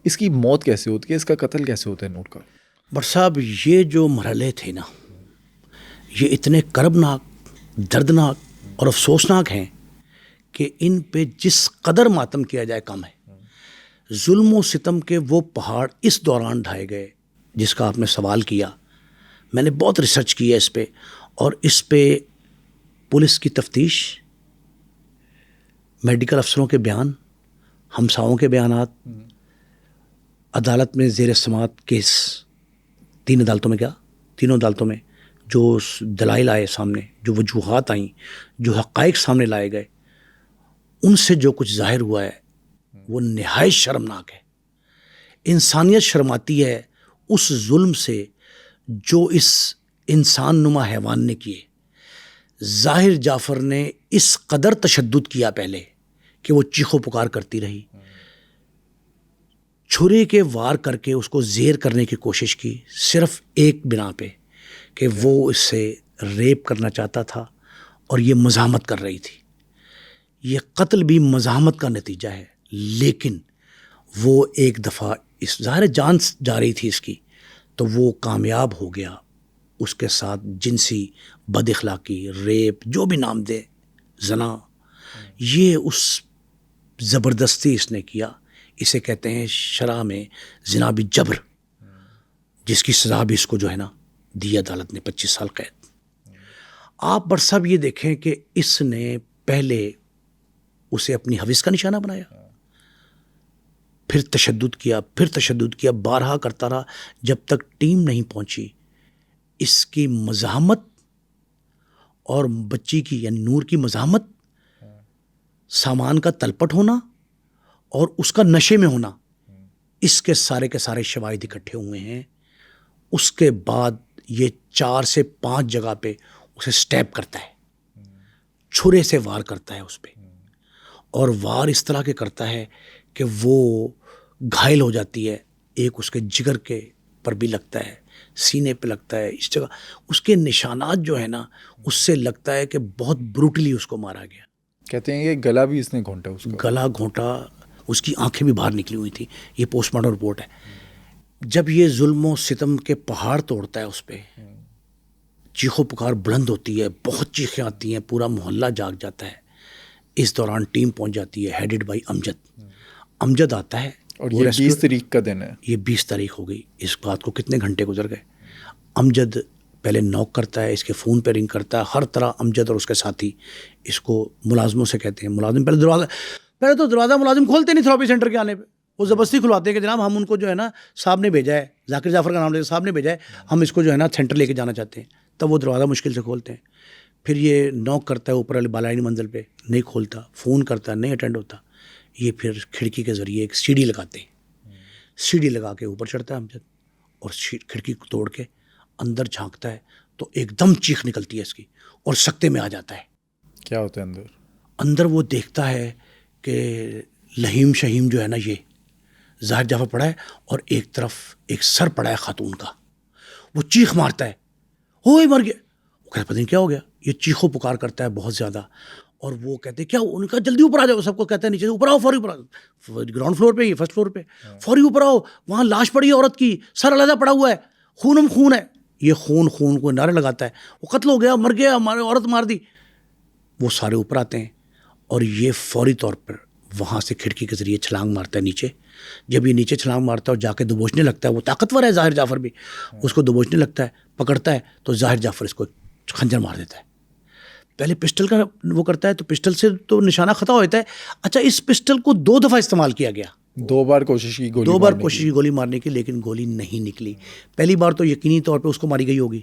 اس کی موت کیسے ہوتی ہے, اس کا قتل کیسے ہوتا ہے نور کا؟ بٹ صاحب یہ جو مرحلے تھے نا, یہ اتنے کربناک, دردناک اور افسوسناک ہیں کہ ان پہ جس قدر ماتم کیا جائے کم ہے. ظلم و ستم کے وہ پہاڑ اس دوران ڈھائے گئے جس کا آپ نے سوال کیا. میں نے بہت ریسرچ کی ہے اس پہ, اور اس پہ پولیس کی تفتیش, میڈیکل افسروں کے بیان, ہمساؤں کے بیانات, عدالت میں زیر سماعت کیس, تینوں عدالتوں میں جو دلائل آئے سامنے, جو وجوہات آئیں, جو حقائق سامنے لائے گئے, ان سے جو کچھ ظاہر ہوا ہے وہ نہایت شرمناک ہے. انسانیت شرماتی ہے اس ظلم سے جو اس انسان نما حیوان نے کیے. ظاہر جعفر نے اس قدر تشدد کیا پہلے کہ وہ چیخو پکار کرتی رہی, چھری کے وار کر کے اس کو زیر کرنے کی کوشش کی, صرف ایک بنا پہ کہ وہ اس سے ریپ کرنا چاہتا تھا اور یہ مزاحمت کر رہی تھی. یہ قتل بھی مزاحمت کا نتیجہ ہے, لیکن وہ ایک دفعہ اس ظاہر جان جا رہی تھی اس کی, تو وہ کامیاب ہو گیا. اس کے ساتھ جنسی بد اخلاقی, ریپ, جو بھی نام دے, زنا, یہ اس زبردستی اس نے کیا. اسے کہتے ہیں شرع میں زنا بالجبر, جس کی سزا بھی اس کو جو ہے نا دی عدالت نے 25 سال قید. آپ بر صاحب یہ دیکھیں کہ اس نے پہلے اسے اپنی حوث کا نشانہ بنایا, پھر تشدد کیا, بارہا کرتا رہا جب تک ٹیم نہیں پہنچی. اس کی مزاحمت اور بچی کی یعنی نور کی مزاحمت, سامان کا تلپٹ ہونا اور اس کا نشے میں ہونا, اس کے سارے شواہد اکٹھے ہوئے ہیں. اس کے بعد یہ 4 سے 5 جگہ پہ اسے سٹیپ کرتا ہے, چھرے سے وار کرتا ہے اس پہ, اور وار اس طرح کے کرتا ہے کہ وہ گھائل ہو جاتی ہے. ایک اس کے جگر کے پر بھی لگتا ہے, سینے پہ لگتا ہے, اس جگہ اس کے نشانات جو ہے نا, اس سے لگتا ہے کہ بہت بروٹلی اس کو مارا گیا. کہتے ہیں کہ گلا بھی اس نے گھونٹا, اس کا گلا گھونٹا, اس کی آنکھیں بھی باہر نکلی ہوئی تھی. یہ پوسٹ مارٹم رپورٹ ہے. جب یہ ظلم و ستم کے پہاڑ توڑتا ہے اس پہ, چیخو پکار بلند ہوتی ہے, بہت چیخیں آتی ہیں, پورا محلہ جاگ جاتا ہے. اس دوران ٹیم پہنچ جاتی ہے ہیڈڈ بائی امجد آتا ہے, اور یہ 20 تاریخ کا دن ہے. یہ 20 تاریخ ہو گئی. اس بات کو کتنے گھنٹے گزر گئے. امجد پہلے نوک کرتا ہے, اس کے فون پہ رنگ کرتا ہے, ہر طرح امجد اور اس کے ساتھی اس کو ملازموں سے کہتے ہیں. ملازم پہلے تو دروازہ ملازم کھولتے نہیں تھراپی سینٹر کے آنے پہ, وہ زبردستی کھلواتے ہیں کہ جناب ہم ان کو جو ہے نا صاحب نے بھیجا ہے, ذاکر جعفر کا نام لے کے صاحب نے بھیجا ہے, ہم اس کو جو ہے نا سینٹر لے کے جانا چاہتے ہیں. تب وہ دروازہ مشکل سے کھولتے ہیں. پھر یہ نوک کرتا ہے اوپر والے بالائنی منزل پہ, نہیں کھولتا. فون کرتا ہے, نہیں اٹینڈ ہوتا. یہ پھر کھڑکی کے ذریعے ایک سیڑھی لگاتے ہیں, سیڑھی لگا کے اوپر چڑھتا ہے امجد, اور کھڑکی کو توڑ کے اندر جھانکتا ہے تو ایک دم چیخ نکلتی ہے اس کی, اور سکتے میں آ جاتا ہے. کیا ہوتا ہے اندر وہ دیکھتا ہے کہ لہیم شہیم جو ہے نا, یہ ظاہر جعفر پڑا ہے, اور ایک طرف ایک سر پڑا ہے خاتون کا. وہ چیخ مارتا ہے, ہوئے مر گیا. وہ کہتا پتہ نہیں کیا ہو گیا. یہ چیخو پکار کرتا ہے بہت زیادہ, اور وہ کہتے کیا, ان کا جلدی اوپر آ جاؤ. سب کو کہتے ہیں نیچے اوپر آؤ, فوری اوپر آؤ. گراؤنڈ فلور پہ ہی, فرسٹ فلور پہ, فوری اوپر آؤ. وہاں لاش پڑی ہے عورت کی, سر علیحدہ پڑا ہوا ہے, خون ہے. یہ خون کو نعرے لگاتا ہے, وہ قتل ہو گیا, مر گیا, ہمارے عورت مار دی. وہ سارے اوپر آتے ہیں, اور یہ فوری طور پر وہاں سے کھڑکی کے ذریعے چھلانگ مارتا ہے نیچے. جب یہ نیچے چھلانگ مارتا ہے اور جا کے دبوچنے لگتا ہے, وہ طاقتور ہے ظاہر جعفر بھی, اس کو دبوچنے لگتا ہے, پکڑتا ہے تو ظاہر جعفر اس کو خنجر مار دیتا ہے. پہلے پسٹل کا وہ کرتا ہے, تو پسٹل سے تو نشانہ خطا ہوتا ہے. اچھا, اس پسٹل کو 2 دفعہ استعمال کیا گیا, 2 بار کوشش کی گولی مارنے کی, لیکن گولی نہیں نکلی. پہلی بار تو یقینی طور پہ اس کو ماری گئی ہوگی,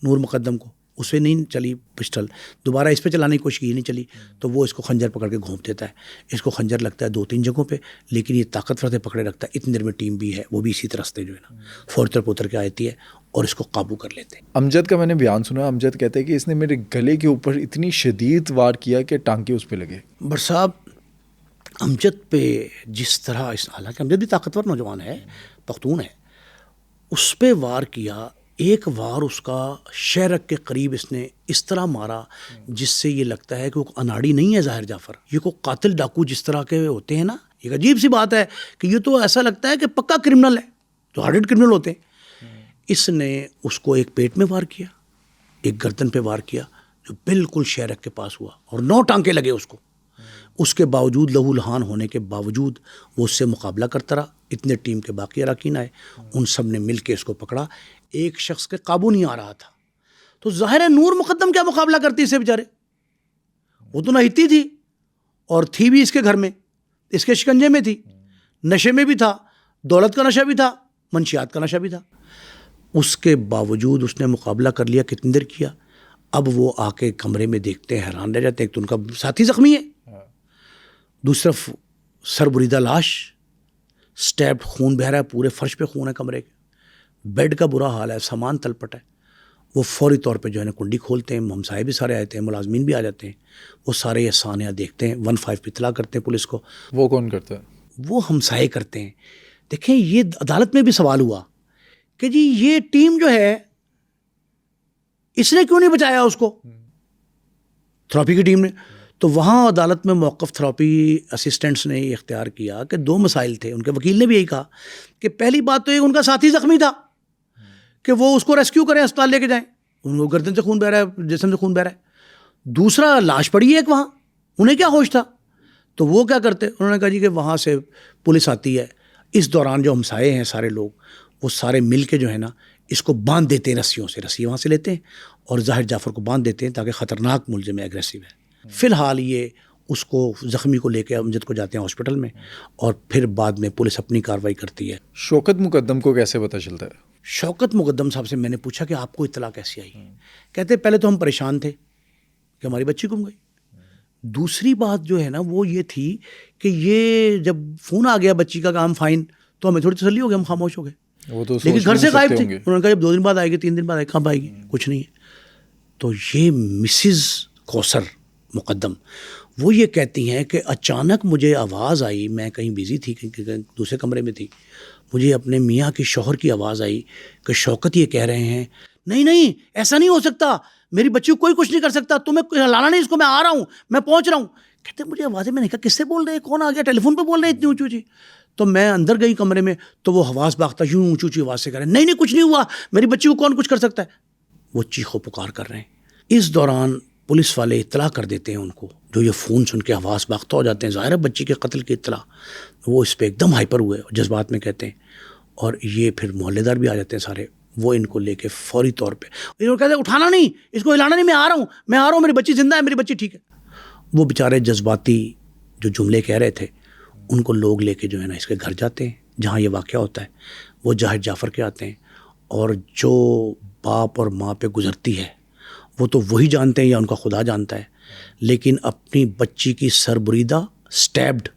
نور مقدم کو, اس پہ نہیں چلی پسٹل. دوبارہ اس پہ چلانے کی کوشش کی, نہیں چلی, تو وہ اس کو خنجر پکڑ کے گھونپ دیتا ہے. اس کو خنجر لگتا ہے 2-3 جگہوں پہ, لیکن یہ طاقتور سے پکڑے رکھتا ہے. اتنی دیر میں ٹیم بھی ہے, وہ بھی اسی طرح سے جو ہے نا فوری پوتر کے آتی ہے اور اس کو قابو کر لیتے ہیں. امجد کا میں نے بیان سنا, امجد کہتے ہیں کہ اس نے میرے گلے کے اوپر اتنی شدید وار کیا کہ ٹانکے اس پہ لگے. بر صاحب امجد پہ جس طرح, حالانکہ امجد بھی طاقتور نوجوان ہے, پختون ہے, اس پہ وار کیا. ایک وار اس کا شہرک کے قریب اس نے اس طرح مارا جس سے یہ لگتا ہے کہ وہ اناڑی نہیں ہے ظاہر جعفر, یہ کوئی قاتل ڈاکو جس طرح کے ہوتے ہیں نا, ایک عجیب سی بات ہے کہ یہ تو ایسا لگتا ہے کہ پکا کرمنل ہے، جو ہارڈڈ کرمنل ہوتے ہیں. اس نے اس کو ایک پیٹ میں وار کیا، ایک گردن پہ وار کیا جو بالکل شہرک کے پاس ہوا، اور 9 ٹانکے لگے اس کو. اس کے باوجود لہو لہان ہونے کے باوجود وہ اس سے مقابلہ کرتا رہا. اتنے ٹیم کے باقی اراکین آئے، ان سب نے مل کے اس کو پکڑا. ایک شخص کے قابو نہیں آ رہا تھا. تو ظاہر ہے نور مقدم کیا مقابلہ کرتی اسے بیچارے، وہ تو نہیتی تھی اور تھی بھی اس کے گھر میں، اس کے شکنجے میں تھی، نشے میں بھی تھا، دولت کا نشہ بھی تھا، منشیات کا نشہ بھی تھا. اس کے باوجود اس نے مقابلہ کر لیا. کتنی دیر کیا. اب وہ آ کے کمرے میں دیکھتے ہیں، حیران رہ جاتے ہیں. تو ان کا ساتھی زخمی ہے، دوسری طرف سر بریدہ لاش، سٹیپڈ، خون بہہ رہا ہے، پورے فرش پہ خون ہے کمرے کے. بیڈ کا برا حال ہے، سامان تلپٹ ہے. وہ فوری طور پہ جو ہے نا کنڈی کھولتے ہیں. ہمسائے بھی سارے آتے ہیں، ملازمین بھی آ جاتے ہیں. وہ سارے یہ سانحہ دیکھتے ہیں، 15 پہ اطلاع کرتے ہیں پولیس کو. وہ کون کرتا ہے؟ وہ ہمسائے کرتے ہیں. دیکھیں یہ عدالت میں بھی سوال ہوا کہ جی یہ ٹیم جو ہے اس نے کیوں نہیں بچایا اس کو، تھراپی کی ٹیم نے. تو وہاں عدالت میں موقف تھراپی اسسٹنٹس نے یہ اختیار کیا کہ 2 مسائل تھے. ان کے وکیل نے بھی یہی کہا کہ پہلی بات تو یہ ان کا ساتھی زخمی تھا کہ وہ اس کو ریسکیو کریں، اسپتال لے کے جائیں. ان کو گردن سے خون بہ رہا ہے، جسم سے خون بہ رہا ہے. دوسرا لاش پڑی ہے ایک وہاں، انہیں کیا ہوش تھا. تو وہ کیا کرتے، انہوں نے کہا جی کہ وہاں سے پولیس آتی ہے. اس دوران جو ہمسائے ہیں سارے لوگ، وہ سارے مل کے جو ہے نا اس کو باندھ دیتے ہیں رسیوں سے. رسی وہاں سے لیتے ہیں اور ظاہر جعفر کو باندھ دیتے ہیں تاکہ خطرناک ملزم ہے، ایگریسو ہے. فی الحال یہ اس کو زخمی کو لے کے امجد کو جاتے ہیں ہاسپٹل میں، اور پھر بعد میں پولیس اپنی کارروائی کرتی ہے. شوکت مقدم کو کیسے پتہ چلتا ہے؟ شوکت مقدم صاحب سے میں نے پوچھا کہ آپ کو اطلاع کیسی آئی؟ کہتے پہلے تو ہم پریشان تھے کہ ہماری بچی گم گئی. دوسری بات جو ہے نا وہ یہ تھی کہ یہ جب فون آ گیا بچی کا کام فائن، تو ہمیں تھوڑی تسلی ہو گئی، ہم خاموش ہو گئے. وہ تو لیکن گھر سے غائب تھی. انہوں نے کہا جب 2 دن بعد آئے گی، 3 دن بعد آئے گی، کب آئے گی؟ کچھ نہیں ہے. تو یہ مسز کوثر مقدم وہ یہ کہتی ہیں کہ اچانک مجھے آواز آئی، میں کہیں بزی تھی، کہیں دوسرے کمرے میں تھی، مجھے اپنے میاں کے شوہر کی آواز آئی کہ شوکت یہ کہہ رہے ہیں نہیں نہیں ایسا نہیں ہو سکتا، میری بچی کو کوئی کچھ نہیں کر سکتا، تمہیں لانا نہیں اس کو، میں آ رہا ہوں، میں پہنچ رہا ہوں. کہتے مجھے آوازیں، میں نے کہا کس سے بول رہے ہیں، کون آ گیا، ٹیلی فون پہ بول رہے ہیں اتنی اونچی اونچی. تو میں اندر گئی کمرے میں تو وہ حواس باختہ یوں اونچی اونچی آواز سے کہہ رہے ہیں نہیں نہیں کچھ نہیں ہوا، میری بچی کو کون کچھ کر سکتا ہے. وہ چیخو پکار کر رہے ہیں. اس دوران پولیس والے اطلاع کر دیتے ہیں ان کو، جو یہ فون سن کے حواس باختہ ہو جاتے ہیں. ظاہر ہے بچی کے قتل کی اطلاع، وہ اس پہ ایک دم ہائپر ہوئے، جذبات میں کہتے ہیں. اور یہ پھر محلے دار بھی آ جاتے ہیں سارے. وہ ان کو لے کے فوری طور پہ انہوں نے کہتے ہیں اٹھانا نہیں، اس کو ہلانا نہیں، میں آ رہا ہوں، میں آ رہا ہوں، میری بچی زندہ ہے، میری بچی ٹھیک ہے. وہ بیچارے جذباتی جو جملے کہہ رہے تھے ان کو لوگ لے کے جو ہے نا اس کے گھر جاتے ہیں جہاں یہ واقعہ ہوتا ہے. وہ جاہد جعفر کے آتے ہیں، اور جو باپ اور ماں پہ گزرتی ہے وہ تو وہی جانتے ہیں یا ان کا خدا جانتا ہے. لیکن اپنی بچی کی سربریدہ، سٹیبڈ،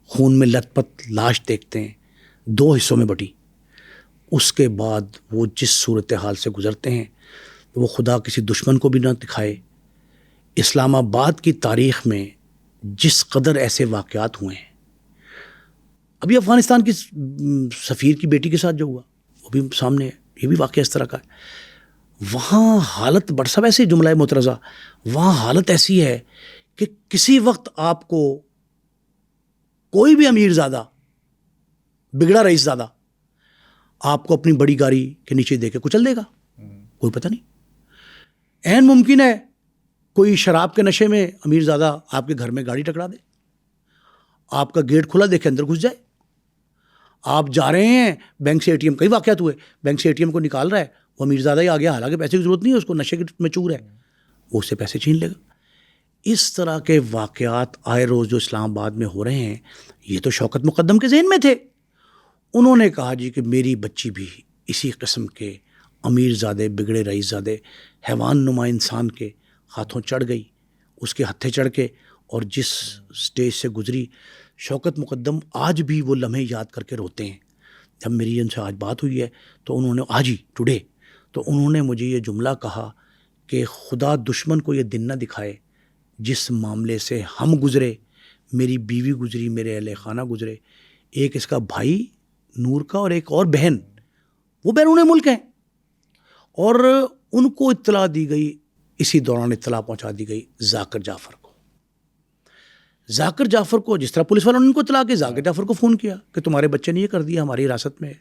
خون میں لت پت لاش دیکھتے ہیں، 2 حصوں میں بٹی. اس کے بعد وہ جس صورتحال سے گزرتے ہیں وہ خدا کسی دشمن کو بھی نہ دکھائے. اسلام آباد کی تاریخ میں جس قدر ایسے واقعات ہوئے ہیں، ابھی افغانستان کی سفیر کی بیٹی کے ساتھ جو ہوا وہ بھی سامنے ہے، یہ بھی واقعہ اس طرح کا ہے. وہاں حالت بڑھ سب ایسے جملہ مترضہ، وہاں حالت ایسی ہے کہ کسی وقت آپ کو کوئی بھی امیر زادہ، بگڑا رئیس زادہ آپ کو اپنی بڑی گاڑی کے نیچے دے کے کچل دے گا، کوئی پتہ نہیں. عین ممکن ہے کوئی شراب کے نشے میں امیر زادہ آپ کے گھر میں گاڑی ٹکرا دے، آپ کا گیٹ کھلا دیکھے اندر گھس جائے. آپ جا رہے ہیں بینک سے ATM، کئی واقعات ہوئے، بینک سے ATM کو نکال رہا ہے، وہ امیر زادہ ہی آ گیا، حالانکہ پیسے کی ضرورت نہیں ہے اس کو، نشے میں چور ہے، وہ اس سے پیسے چھین لے گا. اس طرح کے واقعات آئے روز جو اسلام آباد میں ہو رہے ہیں. یہ تو شوکت مقدم کے ذہن میں تھے. انہوں نے کہا جی کہ میری بچی بھی اسی قسم کے امیر زادے، بگڑے رئیس زادے، حیوان نما انسان کے ہاتھوں چڑھ گئی، اس کے ہتھے چڑھ کے، اور جس سٹیج سے گزری. شوکت مقدم آج بھی وہ لمحے یاد کر کے روتے ہیں. جب میری ان سے آج بات ہوئی ہے تو انہوں نے آج ہی ٹوڈے تو انہوں نے مجھے یہ جملہ کہا کہ خدا دشمن کو یہ دن نہ دکھائے جس معاملے سے ہم گزرے، میری بیوی گزری، میرے اہل خانہ گزرے، ایک اس کا بھائی نور کا اور ایک اور بہن، وہ بیرون ملک ہیں، اور ان کو اطلاع دی گئی. اسی دوران اطلاع پہنچا دی گئی ذاکر جعفر کو. ذاکر جعفر کو جس طرح پولیس والوں نے ان کو اطلاع کی، ذاکر جعفر کو فون کیا کہ تمہارے بچے نے یہ کر دیا، ہماری حراست میں ہے.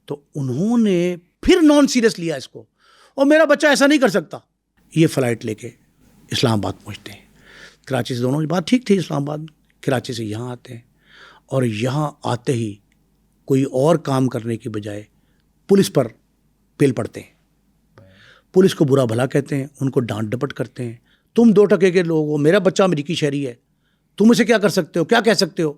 تو انہوں نے پھر نان سیریس لیا اس کو، اور میرا بچہ ایسا نہیں کر سکتا. یہ فلائٹ لے کے اسلام آباد پہنچتے ہیں. کراچی سے دونوں کی بات ٹھیک تھی، اسلام آباد، کراچی سے یہاں آتے ہیں، اور یہاں آتے ہی کوئی اور کام کرنے کی بجائے پولیس پر پیل پڑتے ہیں. پولیس کو برا بھلا کہتے ہیں، ان کو ڈانٹ ڈپٹ کرتے ہیں. تم 2 ٹکے کے لوگ ہو، میرا بچہ امریکی شہری ہے، تم اسے کیا کر سکتے ہو، کیا کہہ سکتے ہو.